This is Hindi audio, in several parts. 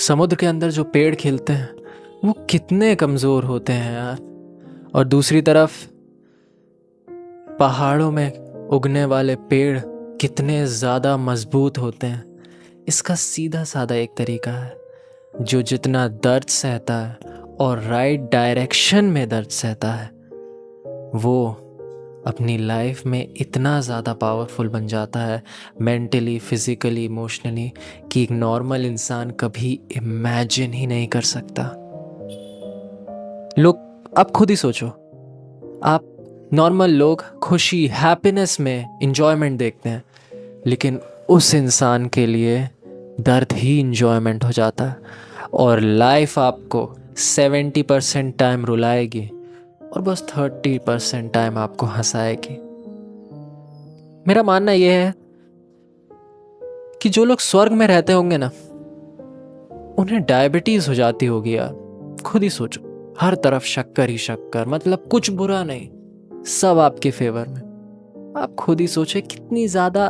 समुद्र के अंदर जो पेड़ खिलते हैं वो कितने कमज़ोर होते हैं यार। और दूसरी तरफ पहाड़ों में उगने वाले पेड़ कितने ज़्यादा मजबूत होते हैं। इसका सीधा साधा एक तरीका है, जो जितना दर्द सहता है और राइट डायरेक्शन में दर्द सहता है वो अपनी लाइफ में इतना ज़्यादा पावरफुल बन जाता है, मेंटली, फिज़िकली, इमोशनली, कि एक नॉर्मल इंसान कभी इमेजिन ही नहीं कर सकता। लोग, आप खुद ही सोचो, आप नॉर्मल लोग खुशी, हैप्पीनेस में इंजॉयमेंट देखते हैं, लेकिन उस इंसान के लिए दर्द ही इंजॉयमेंट हो जाता है। और लाइफ आपको 70% टाइम रुलाएगी और बस 30% टाइम आपको हंसाएगी। मेरा मानना यह है कि जो लोग स्वर्ग में रहते होंगे ना, उन्हें डायबिटीज हो जाती होगी यार। खुद ही सोचो, हर तरफ शक्कर ही शक्कर, मतलब कुछ बुरा नहीं, सब आपके फेवर में। आप खुद ही सोचे कितनी ज्यादा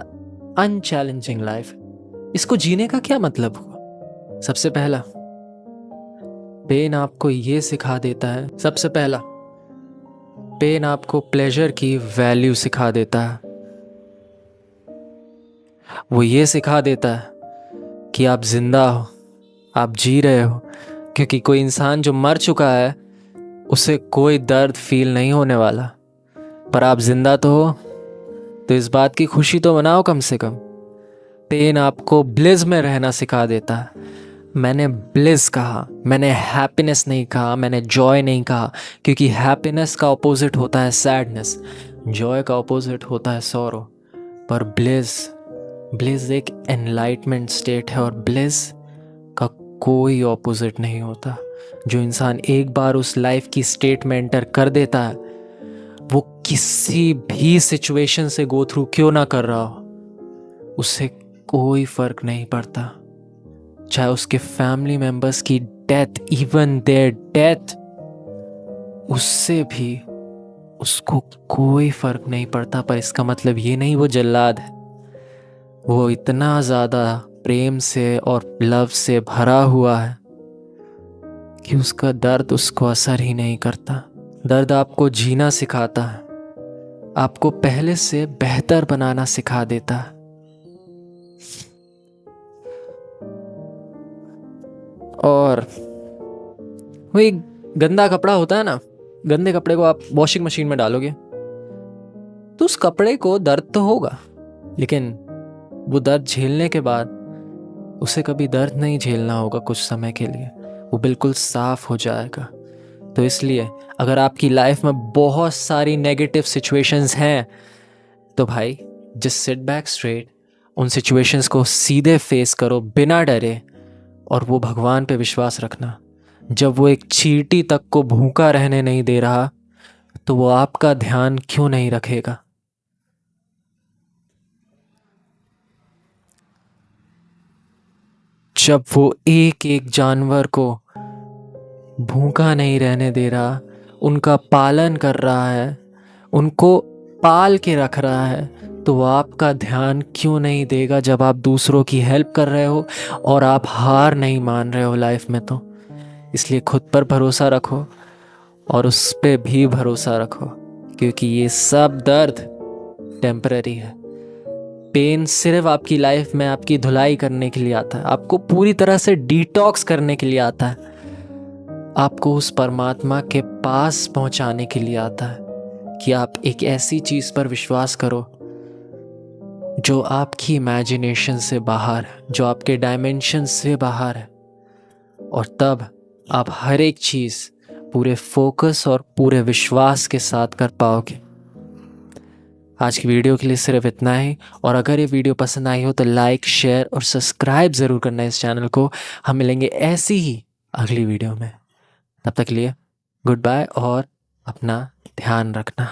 अनचैलेंजिंग लाइफ है। इसको जीने का क्या मतलब हुआ? सबसे पहला, पेन आपको ये सिखा देता है, सबसे पहला पेन आपको प्लेजर की वैल्यू सिखा देता है। वो ये सिखा देता है कि आप जिंदा हो, आप जी रहे हो। क्योंकि कोई इंसान जो मर चुका है उसे कोई दर्द फील नहीं होने वाला, पर आप जिंदा तो हो, तो इस बात की खुशी तो मनाओ कम से कम। पेन आपको ब्लिस में रहना सिखा देता है। मैंने ब्लिस कहा, मैंने हैप्पीनेस नहीं कहा, मैंने जॉय नहीं कहा, क्योंकि हैप्पीनेस का ऑपोजिट होता है सैडनेस, जॉय का ऑपोजिट होता है सॉरो। पर ब्लिस, ब्लिस एक एनलाइटमेंट स्टेट है और ब्लिस का कोई ऑपोजिट नहीं होता। जो इंसान एक बार उस लाइफ की स्टेट में एंटर कर देता है, वो किसी भी सिचुएशन से गो थ्रू क्यों ना कर रहा हो, उससे कोई फर्क नहीं पड़ता। चाहे उसके फैमिली मेंबर्स की डेथ, इवन देयर डेथ, उससे भी उसको कोई फर्क नहीं पड़ता। पर इसका मतलब ये नहीं वो जल्लाद है। वो इतना ज्यादा प्रेम से और लव से भरा हुआ है कि उसका दर्द उसको असर ही नहीं करता। दर्द आपको जीना सिखाता है, आपको पहले से बेहतर बनाना सिखा देता है। और वो एक गंदा कपड़ा होता है ना, गंदे कपड़े को आप वॉशिंग मशीन में डालोगे तो उस कपड़े को दर्द तो होगा, लेकिन वो दर्द झेलने के बाद उसे कभी दर्द नहीं झेलना होगा। कुछ समय के लिए वो बिल्कुल साफ हो जाएगा। तो इसलिए अगर आपकी लाइफ में बहुत सारी नेगेटिव सिचुएशंस हैं, तो भाई जस्ट सिट बैक स्ट्रेट, उन सिचुएशंस को सीधे फेस करो बिना डरे, और वो भगवान पे विश्वास रखना। जब वो एक चींटी तक को भूखा रहने नहीं दे रहा, तो वो आपका ध्यान क्यों नहीं रखेगा? जब वो एक एक जानवर को भूखा नहीं रहने दे रहा, उनका पालन कर रहा है, उनको पाल के रख रहा है, तो वो आपका ध्यान क्यों नहीं देगा जब आप दूसरों की हेल्प कर रहे हो और आप हार नहीं मान रहे हो लाइफ में? तो इसलिए खुद पर भरोसा रखो और उस पे भी भरोसा रखो, क्योंकि ये सब दर्द टेम्पररी है। पेन सिर्फ आपकी लाइफ में आपकी धुलाई करने के लिए आता है, आपको पूरी तरह से डिटॉक्स करने के लिए आता है, आपको उस परमात्मा के पास पहुंचाने के लिए आता है कि आप एक ऐसी चीज पर विश्वास करो जो आपकी इमेजिनेशन से बाहर है, जो आपके डायमेंशन से बाहर है, और तब आप हर एक चीज पूरे फोकस और पूरे विश्वास के साथ कर पाओगे। आज की वीडियो के लिए सिर्फ इतना ही, और अगर ये वीडियो पसंद आई हो तो लाइक, शेयर और सब्सक्राइब ज़रूर करना इस चैनल को। हम मिलेंगे ऐसी ही अगली वीडियो में। तब तक के लिए गुड बाय और अपना ध्यान रखना।